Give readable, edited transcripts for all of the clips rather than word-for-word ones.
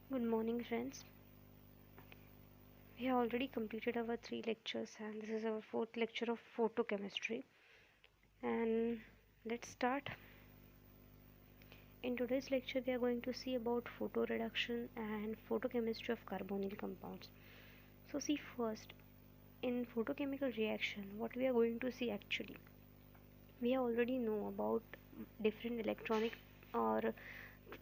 Good morning, friends. We have already completed our three lectures, and this is our fourth lecture of photochemistry. And let's start. In today's lecture, we are going to see about photoreduction and photochemistry of carbonyl compounds. So, see first, in photochemical reaction, what we are going to see actually, we already know about different electronic or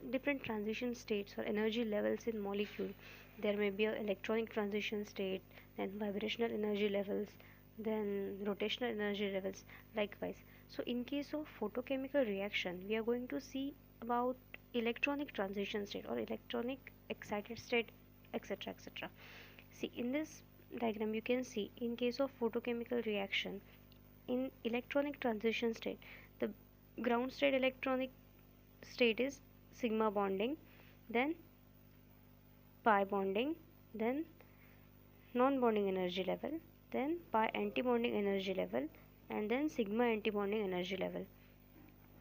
different transition states or energy levels in molecule. There may be a electronic transition state, then vibrational energy levels, then rotational energy levels, likewise. So in case of photochemical reaction, we are going to see about electronic transition state or electronic excited state, etc, etc. See, in this diagram you can see, in case of photochemical reaction, in electronic transition state, the ground state electronic state is sigma bonding, then pi bonding, then non bonding energy level, then pi anti bonding energy level, and then sigma anti bonding energy level.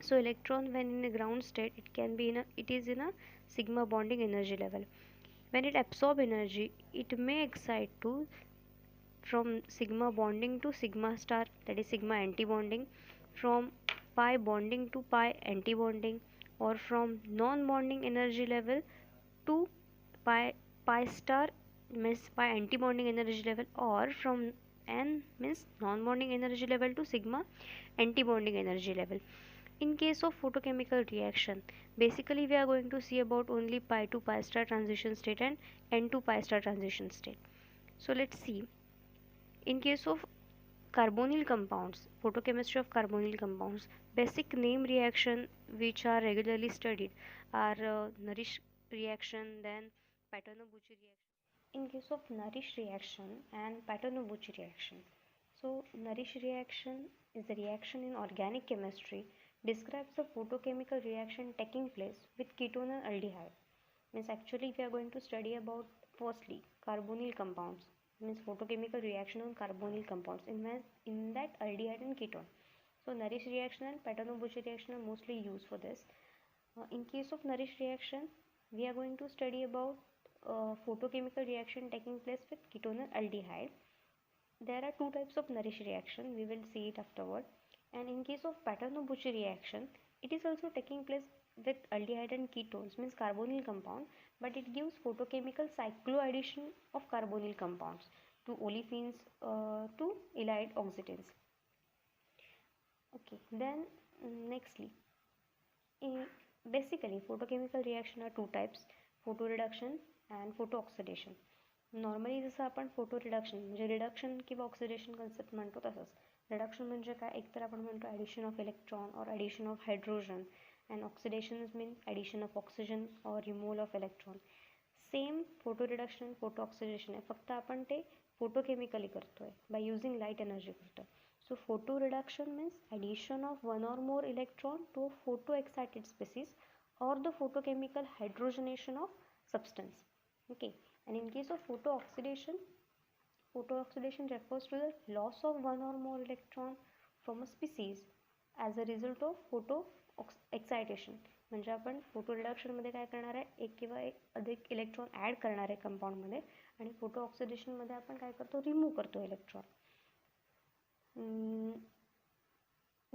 So electron when in a ground state, it is in a sigma bonding energy level. When it absorb energy, it may excite to from sigma bonding to sigma star, that is sigma anti bonding, from pi bonding to pi anti bonding, or from non bonding energy level to pi star means pi anti bonding energy level, or from n means non bonding energy level to sigma anti bonding energy level. In case of photochemical reaction, basically we are going to see about only pi to pi star transition state and n to pi star transition state. So let's see. In case of carbonyl compounds, photochemistry of carbonyl compounds, basic name reaction which are regularly studied are Nourish reaction, then Paterno-Bucci reaction. In case of Nourish reaction and Paterno-Bucci reaction, so Nourish reaction is a reaction in organic chemistry, describes a photochemical reaction taking place with ketone and aldehyde. Means actually we are going to study about firstly carbonyl compounds, means photochemical reaction on carbonyl compounds in that aldehyde and ketone. So Nourish reaction and Paterno-Bucci reaction are mostly used for this. In case of Nourish reaction, we are going to study about photochemical reaction taking place with ketone and aldehyde. There are two types of Nourish reaction, we will see it afterward. And in case of Paterno-Bucci reaction, it is also taking place with aldehyde and ketones, means carbonyl compound, but it gives photochemical cycloaddition of carbonyl compounds to olefins to ylide oxidants. Okay, then nextly, basically photochemical reaction are two types, photoreduction and photooxidation. Normally जसं आपण photo reduction म्हणजे reduction किंवा oxidation concept म्हणतो तसंच. Reduction म्हणजे काय, एकतर आपण म्हणतो ॲडिशन ऑफ इलेक्ट्रॉन और addition of hydrogen, and oxidation is mean addition of oxygen और removal of electron. Same photo reduction photo oxidation आहे, फक्त आपण ते फोटोकेमिकली करतोय, बाय युझिंग लाईट एनर्जी करतोय. So photoreduction means addition of one or more electron to a photoexcited species or the photochemical hydrogenation of substance. Okay, and in case of photooxidation refers to the loss of one or more electron from a species as a result of photo excitation. म्हणजे आपण photo रिडक्शनमध्ये काय करणार आहे, एक किंवा एक अधिक electron add करणार आहे कंपाऊंडमध्ये, आणि फोटो ऑक्सिडेशनमध्ये आपण काय करतो, रिमूव्ह करतो electron.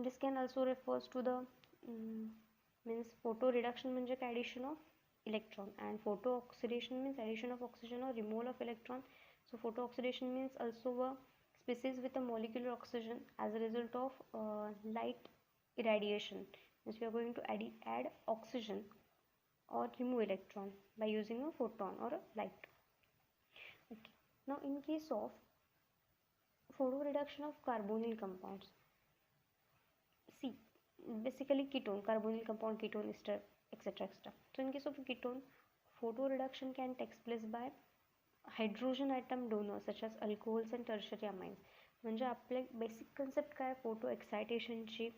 This can also refers to the means photo reduction म्हणजे काय, addition of electron, and photo oxidation means addition of oxygen or removal of electron. So photo oxidation means also a species with a molecular oxygen as a result of light irradiation. Means we are going to add oxygen or remove electron by using a photon or a light. Okay. Now in case of photoreduction of carbonyl compounds, see, basically ketone, carbonyl compound, ketone ester, etc, etc. So in case of ketone, photoreduction can take place by hydrogen atom donors such as alcohols and tertiary amines. म्हणजे आपले basic concept काय photo एक्सायटेशनची,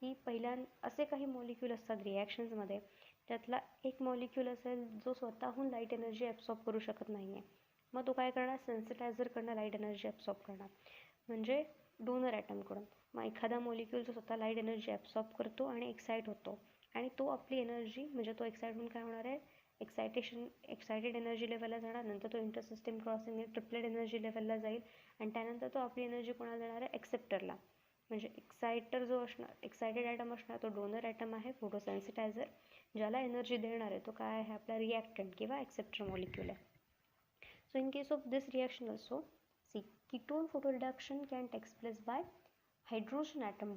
की पहिल्या असे काही molecule असतात रिॲक्शन्समध्ये, त्यातला एक मॉलिक्यूल असेल जो स्वतःहून लाईट एनर्जी ॲब्सॉर्ब करू शकत नाही आहे, मग तो काय करणार, सेन्सिटायझर करणं, लाईट एनर्जी ॲब्सॉर्ब करणार, म्हणजे डोनर ॲटमकडून. मग एखादा मॉलिक्यूल जो स्वतः लाईट एनर्जी ॲब्सॉर्ब करतो आणि एक्साईट होतो, आणि तो आपली एनर्जी म्हणजे तो एक्साईट होऊन काय होणार आहे, एक्सायटेड एनर्जी लेवलला जाणार, नंतर तो इंटरसिस्टीम क्रॉसिंग ट्रिपलेट एनर्जी लेवलला जाईल आणि त्यानंतर तो आपली एनर्जी कोणाला देणार आहे, एक्सेप्टरला. म्हणजे एक्सायटर जो असणार, एक्सायटेड ॲटम असणार तो डोनर ॲटम आहे, फोटोसेन्सिटायझर. ज्याला एनर्जी देणार आहे तो काय आहे, आपला रिॲक्टंट किंवा एक्सेप्टर मॉलिक्यूल आहे. So in case of this reaction also, see ketone photo reduction can takes place by hydrogen atom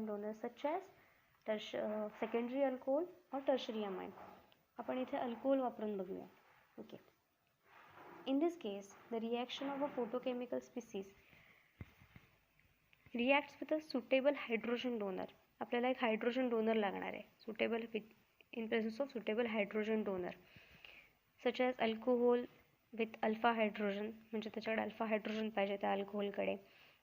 donor such as secondary alcohol और टर्शरी अमाइन. आपण इथे अल्कोहोल वापरून बघूया. Okay. In this case the reaction of a photochemical species reacts with a suitable hydrogen donor. आपल्याला एक hydrogen donor लागणार आहे, suitable in presence of suitable hydrogen donor such as alcohol with alpha hydrogen, म्हणजे त्याच्याकडे alpha hydrogen पाहिजे त्या अल्कोहोलकडे.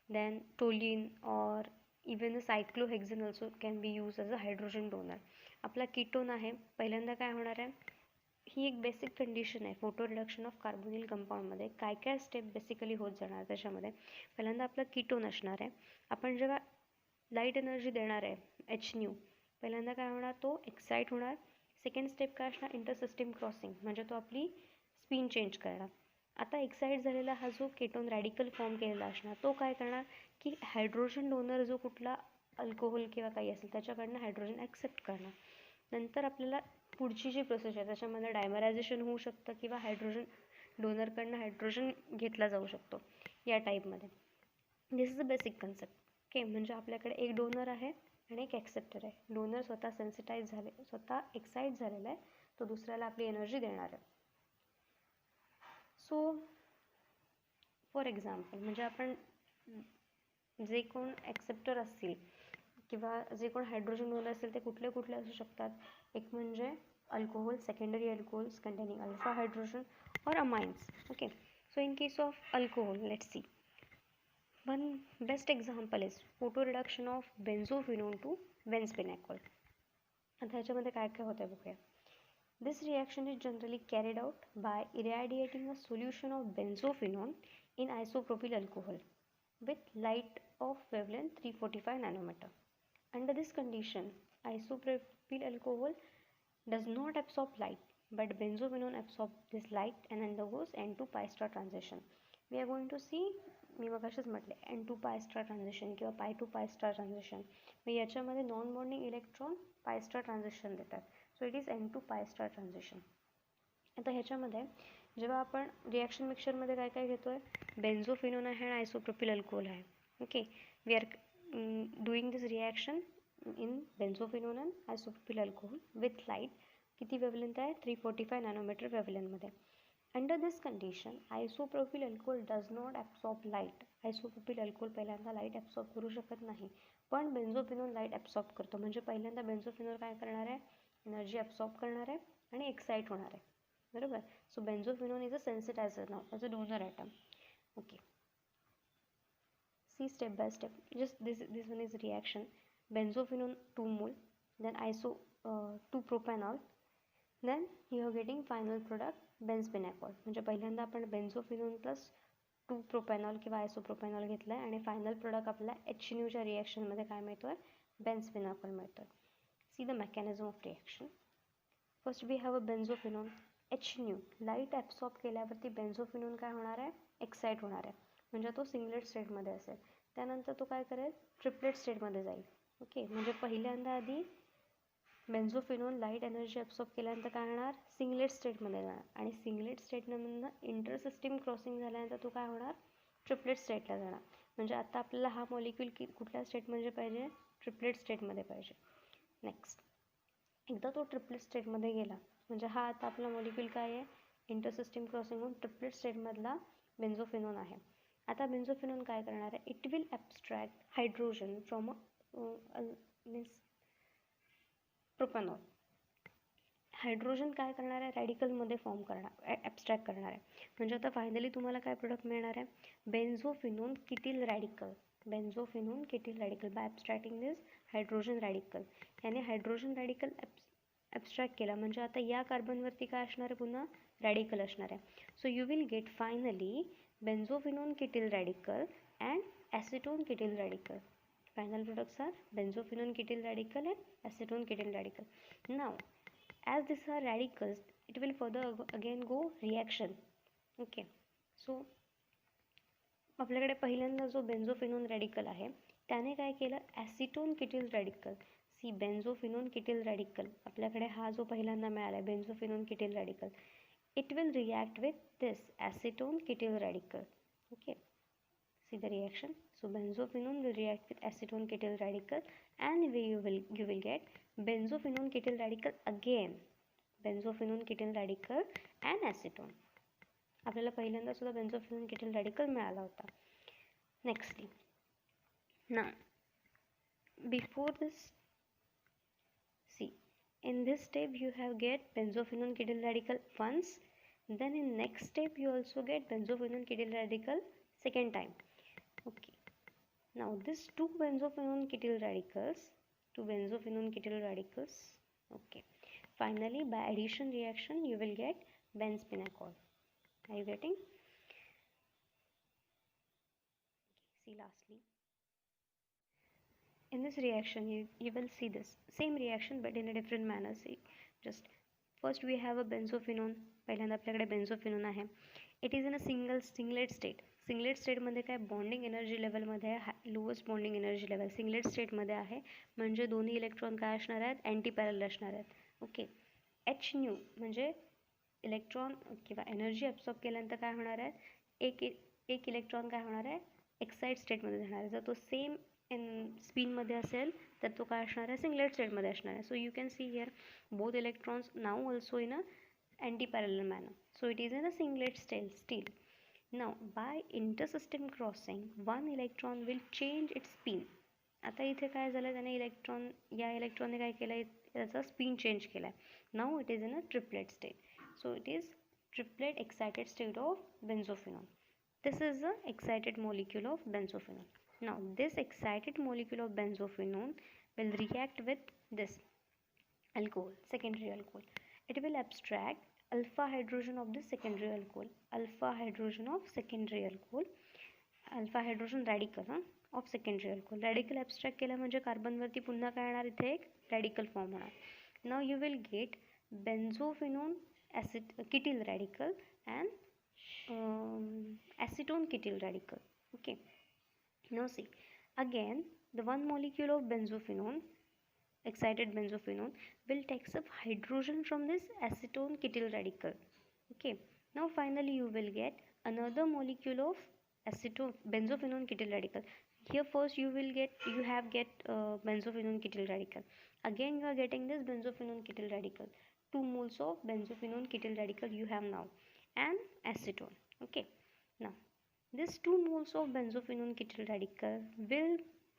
Then toluene और even the cyclohexane also can be use as a hydrogen donor. आपला कीटोन आहे, पहिल्यांदा काय होणार आहे, ही एक बेसिक कंडिशन आहे फोटो रिडक्शन ऑफ कार्बोनिल कंपाऊंडमध्ये. काय स्टेप बेसिकली होत जाणार त्याच्यामध्ये. पहिल्यांदा आपला कीटोन असणार आहे. आपण जेव्हा लाईट एनर्जी देणार आहे Hν, पहिल्यांदा काय होणार, तो एक्साईट होणार. सेकंड स्टेप काय असणार, इंटरसिस्टीम क्रॉसिंग, म्हणजे तो आपली स्पिन चेंज करणार. आता एक्साईट झालेला हा जो केटोन रॅडिकल फॉर्म केलेला असणार तो काय करणार की हायड्रोजन डोनर जो कुठला अल्कोहोल किंवा काही असेल त्याच्याकडनं हायड्रोजन ॲक्सेप्ट करणार. नंतर आपल्याला पुढची जी प्रोसेस आहे त्याच्यामध्ये डायमरायझेशन होऊ शकतं किंवा हायड्रोजन डोनरकडनं हायड्रोजन घेतला जाऊ शकतो या टाईपमध्ये. This is a basic concept. Okay. म्हणजे आपल्याकडे एक डोनर आहे आणि एक ॲक्सेप्टर आहे. डोनर स्वतः सेन्सिटाईज झाले, स्वतः एक्साईट झालेला आहे, तो दुसऱ्याला आपली एनर्जी देणार आहे. सो फॉर एक्झाम्पल, म्हणजे आपण जे कोण ॲक्सेप्टर असतील किंवा जे कोण हायड्रोजन डोनर असेल ते कुठले कुठले असू शकतात. एक म्हणजे alcohol, secondary alcohols containing alpha hydrogen और amines. Okay. So in case of alcohol, let's see, one best example is photo reduction of benzophenone to benzpinacol. आता ह्याच्यामध्ये काय काय होतं बघूया. This reaction is generally carried out by irradiating a solution of benzophenone in isopropyl alcohol with light of wavelength 345 nanometer. Under this condition, isopropyl alcohol does not absorb light, but benzophenone absorbs this light and undergoes N2 pi star transition. We are going to see, मी मगाशीच म्हटले N2 pi star transition किंवा pi to pi star transition. मग याच्यामध्ये non bonding electron pi star transition देतात. सो it is N2 pi star transition. आता ह्याच्यामध्ये जेव्हा आपण reaction मिक्सचरमध्ये काय काय घेतो आहे, बेन्झोफिनोन आहे आणि आयसोप्रोपिल अल्कोहोल आहे. Okay. We are doing this reaction in benzophenone and isopropyl alcohol with light. किती वेवलेंथ आहे, 345 नॅनोमीटर वेवलेंथमध्ये. Under this condition isopropyl alcohol does not absorb light. Isopropyl alcohol पहिल्यांदा लाईट ॲब्सॉर्ब करू शकत नाही, पण बेन्झोफिनोन लाईट ॲब्सॉर्ब करतो. म्हणजे पहिल्यांदा बेन्झोफिनोन काय करणार आहे, एनर्जी ॲब्सॉर्ब करणार आहे आणि एक्साईट होणार आहे. बरोबर. So benzophenone is a sensitiser now as a donor atom. Okay. See step by step. Just this one is reaction. Benzophenone 2 mole, then iso 2 propanol, then you are getting final product benzpinacol. म्हणजे पहिल्यांदा आपण बेन्झोफिनोन plus 2 propanol किंवा isopropanol घेतला आहे आणि final product आपल्याला HNUच्या रिॲक्शनमध्ये काय मिळतो आहे, बेन्झपिनॅकॉल मिळतो आहे. See the mechanism of reaction. First we have a benzophenone HNU. Light absorb केल्यावरती बेन्झोफिनोन काय होणार आहे, एक्साईट होणार आहे. म्हणजे तो सिंगलेट स्टेटमध्ये असेल. त्यानंतर तो काय करेल, ट्रिपलेट स्टेटमध्ये जाईल. ओके. म्हणजे पहिल्यांदा आधी बेन्झोफिनोन लाईट एनर्जी ॲब्सॉर्ब केल्यानंतर काय होणार, सिंगलेट स्टेटमध्ये जाणार आणि सिंगलेट स्टेटमधून इंटरसिस्टीम क्रॉसिंग झाल्यानंतर तो काय होणार, ट्रिपलेट स्टेटला जाणार. म्हणजे आता आपल्याला हा मॉलिक्यूल कुठल्या स्टेटमध्ये पाहिजे, ट्रिपलेट स्टेटमध्ये पाहिजे. नेक्स्ट, एकदा तो ट्रिपलेट स्टेटमध्ये गेला म्हणजे हा आता आपला मॉलिक्यूल काय आहे, इंटरसिस्टीम क्रॉसिंग होऊन ट्रिपलेट स्टेटमधला बेन्झोफिनोन आहे. आता बेन्झोफिनोन काय करणार आहे, it will abstract hydrogen from means propanol. Hydrogen काय करणार आहे, रॅडिकलमध्ये फॉर्म करणार, ॲब्स्ट्रॅक्ट करणार आहे. म्हणजे आता फायनली तुम्हाला काय प्रोडक्ट मिळणार आहे, benzophenone ketyl radical. Benzophenone ketyl radical by abstracting this hydrogen radical. याने हायड्रोजन रॅडिकल ॲब्स्ट्रॅक्ट केला म्हणजे आता या कार्बनवरती काय असणार आहे, पुन्हा रॅडिकल असणार आहे. So you will get finally benzophenone ketyl radical and acetone ketyl radical. Final products are benzophenone ketyl radical and acetone ketyl radical. Now, as these are radicals, it will further again go reaction. Okay, so आपल्याकडे पहिल्यांदा जो बेन्झोफिनोन radical आहे त्याने काय केलं, acetone किटिल radical. सी बेन्झोफिनोन किटिल radical आपल्याकडे हा जो पहिल्यांदा मिळाला आहे बेन्झोफिनोन किटिल radical, it will react with this acetone ketyl radical. Okay, see the reaction. So benzophenone will react with acetone ketyl radical, and you will get benzophenone ketyl radical again, benzophenone ketyl radical and acetone. आपल्याला पहिल्यांदा सुद्धा बेन्झोफिनोन किटिल radical मिळाला होता. Nextly, now before this, see, in this step you have get benzophenone ketyl radical once, then in next step you also get benzophenone ketyl radical second time. Okay, now this two benzophenone ketyl radicals, okay, finally by addition reaction you will get benzphenacol. Are you getting? Okay, see lastly, in this reaction you will see this same reaction but in a different manner. See, just first we have a benzophenone. पहिल्यांदा आपल्याकडे benzophenone आहे. It is in a singlet state. Singlet स्टेटमध्ये काय bonding energy लेवलमध्ये आहे, lowest bonding energy level singlet स्टेटमध्ये आहे, म्हणजे दोन्ही इलेक्ट्रॉन काय असणार आहेत, अँटी पॅरल असणार आहेत. ओके, एच न्यू म्हणजे इलेक्ट्रॉन किंवा एनर्जी ॲब्सॉर्ब केल्यानंतर काय होणार आहे, एक इलेक्ट्रॉन काय होणार आहे, एक्साइट स्टेटमध्ये जाणार आहे. जर तो सेम स्पिनमध्ये असेल तर तो काय असणार आहे, सिंगलेट स्टेटमध्ये असणार आहे. So you can see here both electrons now also in a anti-parallel manner, so it is in a singlet still. Now by intersystem crossing one electron will change its spin. आता इथे काय झालं, त्याने या इलेक्ट्रॉनने काय केलं, त्याचा स्पिन चेंज केला आहे. Now it is in a triplet state. So it is triplet excited state of benzophenone. This is the excited molecule of benzophenone. Now this excited molecule of benzophenone will react with this alcohol, secondary alcohol. It will abstract alpha hydrogen of the secondary alcohol, alpha hydrogen radical of secondary alcohol. Radical abstract केला म्हणजे कार्बनवरती पुन्हा काय येणार, इथे एक radical form होणार. Now you will get benzophenone ketyl radical and acetone ketyl radical. Okay, now see, again the one molecule of benzophenone, excited benzophenone, will takes up hydrogen from this acetone ketyl radical. Okay, now finally you will get another molecule of benzophenone ketyl radical. Here first you have benzophenone ketyl radical. Again you are getting this benzophenone ketyl radical. 2 moles of benzophenone ketyl radical you have now, and acetone. Okay, now this 2 moles of benzophenone ketyl radical will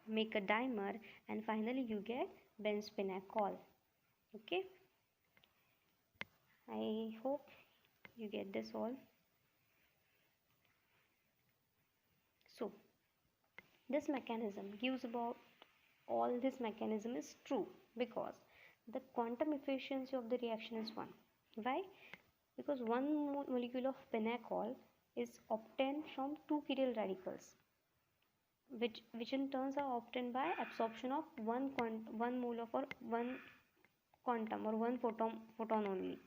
make a dimer, and finally you get benzphenacol. Okay, I hope you get this all. So this mechanism gives about all this mechanism is true because the quantum efficiency of the reaction is 1. Why? Because one molecule of phenacol is obtained from 2 ketyl radicals, which in turns are obtained by absorption of one mole of or one quantum or one photon only.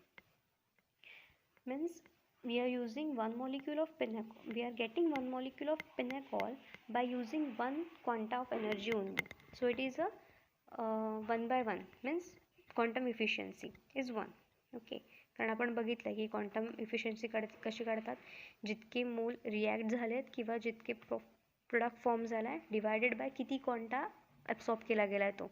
Means we are using one molecule of phenacol. We are getting one molecule of phenacol by using one quanta of energy only. So it is a 1 by 1 means quantum efficiency is 1. Okay, कारण आपण बघितलं की quantum efficiency कशी काढतात, जितके मोल react झालेत किंवा जितके प्रोडक्ट फॉर्म झाला आहे डिवायडेड बाय किती क्वांटा ॲब्सॉर्ब केला गेला आहे तो.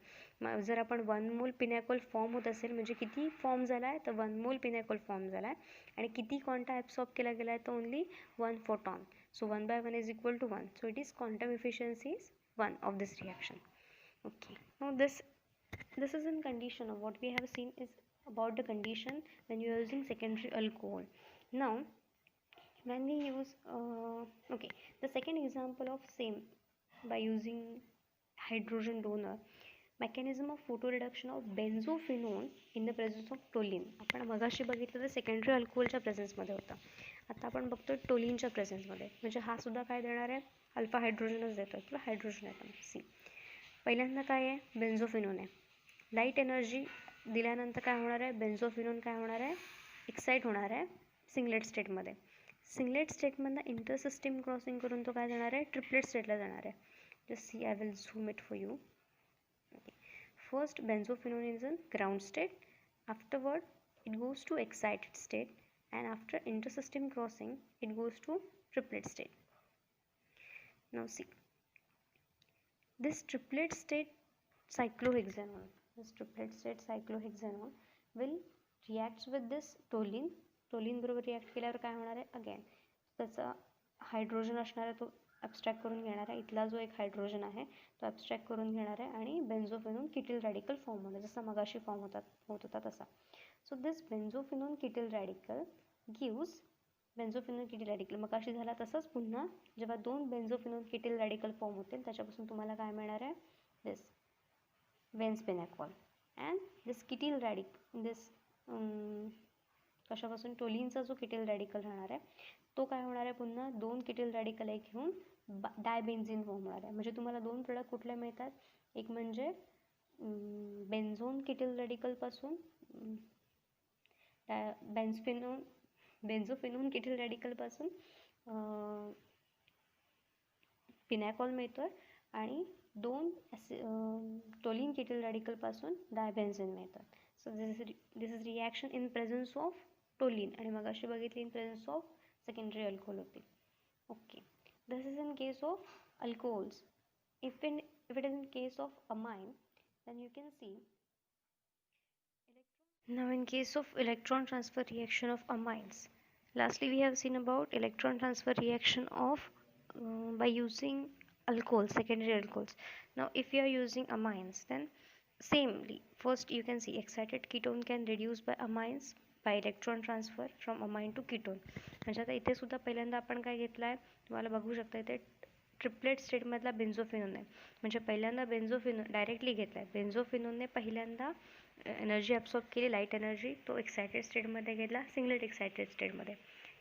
जर आपण 1 मोल पिनॅकोल फॉर्म होत असेल म्हणजे किती फॉर्म झाला आहे, तर 1 मोल पिनॅकोल फॉर्म झाला आहे आणि किती क्वांटा ॲब्सॉर्ब केला गेला आहे, तर only 1 photon. So 1 by 1 is equal to 1. So it is quantum efficiency is 1 of this reaction. Okay, now this is in condition of what we have seen is about the condition when you are using secondary alcohol. Now when we use okay, the second example of same by using hydrogen donor mechanism of photoreduction of benzophenone in the presence of toluene. आपण मगाशी बघितलं तर secondary अल्कोहोलच्या प्रेझेन्समध्ये होता, आता आपण बघतो टोलिनच्या प्रेझेन्समध्ये, म्हणजे हा सुद्धा काय देणार आहे, अल्फा हायड्रोजनच देतो किंवा हायड्रोजन ॲटम. सी पहिल्यांदा काय आहे, बेन्झोफिनोन आहे, लाईट एनर्जी दिल्यानंतर काय होणार आहे, बेन्झोफिनोन काय होणार आहे, एक्साइट होणार आहे सिंगलेट स्टेटमध्ये. सिंगलेट स्टेटमधनं इंटरसिस्टीम क्रॉसिंग करून तो काय जाणार आहे, ट्रिपलेट स्टेटला जाणार आहे. जस्ट सी, आय विल झूम it for you. First, benzophenone is in ground state. Afterward, it goes to excited state, and after intersystem crossing, it goes to triplet state. Now see, this triplet state cyclohexanone, will reacts with this toluene. Toluene बरोबर react केल्यावर काय होणार आहे, again त्याचा hydrogen असणार आहे तो abstract करून घेणार आहे. इथला जो एक हायड्रोजन आहे तो ॲब्स्ट्रॅक्ट करून घेणार आहे आणि बेन्झोफिनोन किटील रॅडिकल फॉर्म होणार, जसा मगाशी होत होता तसा. So this benzophenone ketyl radical gives benzophenone ketyl radical मगाशी झाला तसंच पुन्हा जेव्हा दोन बेन्झोफिनोन किटील रॅडिकल फॉर्म होतील त्याच्यापासून तुम्हाला काय मिळणार आहे, दिस बेन्झपिनॅकॉल. अँड दिस किटील दिस कशापासून, टोलिनचा जो किटील रॅडिकल राहणार आहे तो काय होणार आहे, पुन्हा दोन किटील रॅडिकल एक घेऊन डायबेन्झिन फॉर्म होणार आहे. म्हणजे तुम्हाला दोन प्रोडक्ट कुठले मिळतात, एक म्हणजे बेन्झोन किटील रॅडिकलपासून बेन्झोफिनोन किटील रॅडिकलपासून पिनॅकॉल मिळतो आहे आणि दोन टोलिन किटील रॅडिकलपासून डायबेन्झिन मिळतात. So this is reaction in presence of toluene आणि मग अशी बघितली इन प्रेझन्स ऑफ सेकंडरी अल्कोहोल होती. Okay, this is in case of alcohols. If it is in case of amine, then you can see now in case of electron transfer reaction of amines. Lastly, we have seen about electron transfer reaction of by using alcohols, secondary alcohols. Now if you are using amines, then samely first you can see excited ketone can reduce by amines by electron transfer from amine to ketone. म्हणजे आता इथे सुद्धा पहिल्यांदा आपण काय घेतलं आहे, तुम्हाला बघू शकता इथे ट्रिपलेट स्टेटमधला बेन्झोफिनोन आहे. म्हणजे पहिल्यांदा बेन्झोफिनोन डायरेक्टली घेतला आहे, बेन्झोफिनोनने पहिल्यांदा एनर्जी ॲब्सॉर्ब केली, लाईट एनर्जी, तो एक्सायटेड स्टेटमध्ये घेतला सिंगलेट एक्सायटेड स्टेटमध्ये.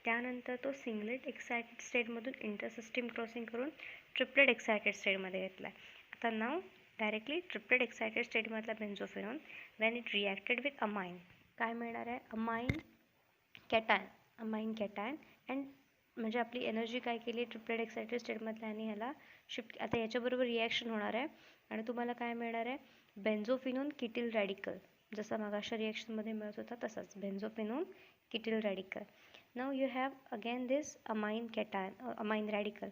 त्यानंतर तो सिंगलेट एक्सायटेड स्टेटमधून इंटरसिस्टीम क्रॉसिंग करून ट्रिपलेट एक्सायटेड स्टेटमध्ये घेतला आहे. आता नाव डायरेक्टली ट्रिपलेट एक्सायटेड स्टेटमधला benzophenone when it reacted with amine काय मिळणार आहे, अमाइन कॅटायन अँड म्हणजे आपली एनर्जी काय केली ट्रिपलेट एक्सायटेड स्टेटमधल्या आणि ह्याला शिफ्ट. आता याच्याबरोबर रिॲक्शन होणार आहे आणि तुम्हाला काय मिळणार आहे, बेन्झोफिनोन किटील रॅडिकल, जसा मगाशा रिॲक्शनमध्ये मिळत होता तसाच benzophenone ketyl radical. Now you have again this amine radical.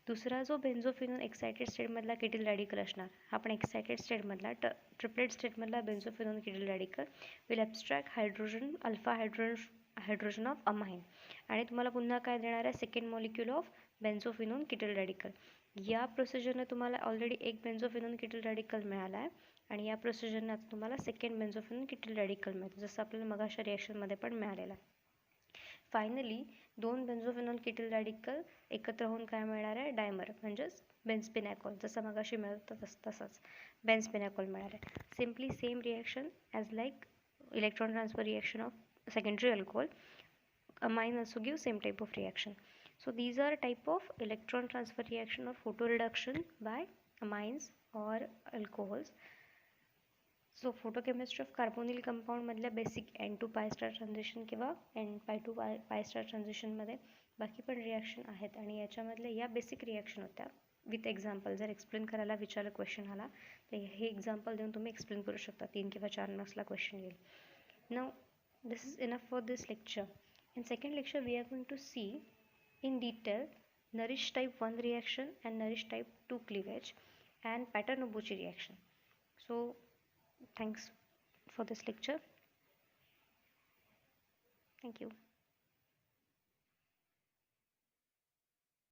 दुसरा जो बेन्झोफिनोन एक्सायटेड स्टेटमधला किटील रॅडिकल असणार, हा पण एक्सायटेड स्टेटमधला ट्रिपलेट स्टेटमधला benzophenone ketyl radical will abstract hydrogen alpha hydrogen of amine आणि तुम्हाला पुन्हा काय देणार आहे, second molecule of benzophenone ketyl radical. या प्रोसिजरने तुम्हाला ऑलरेडी एक बेन्झोफिनोन किटील रॅडिकल मिळाला आहे आणि या प्रोसिजरने आता तुम्हाला सेकंड बेन्झोफिनोन किटील रॅडिकल मिळतं, जसं आपल्याला मगाशा रिॲक्शनमध्ये पण मिळालेलं आहे. फायनली दोन बेन्झोफिनोन किटील रॅडिकल एकत्र होऊन काय मिळणार आहे, डायमर म्हणजेच बेन्झपिनॅकॉल, जसं मगाशी मिळत होतं तसंच बेन्झपिनॅकॉल मिळणार आहे. Simply same reaction as like electron transfer reaction of secondary alcohol. Amine also give same type of reaction. So these are type of electron transfer reaction or photoreduction by amines or alcohols. So photochemistry of carbonyl compound मधल्या basic N2 pi star transition किंवा N2 pi star transition मध्ये बाकी पण reaction आहेत आणि याच्यामधल्या या basic reaction होत्या with example. जर एक्सप्लेन करायला विचारलं क्वेश्चन आला तर हे एक्झाम्पल देऊन तुम्ही एक्सप्लेन करू शकता, 3 किंवा 4 मार्क्सला क्वेश्चन येईल. Now this is enough for this lecture. In second lecture we are going to see in detail Narish type 1 reaction and Narish type 2 cleavage and Pattern-Ubuchi reaction. So thanks for this lecture. Thank you.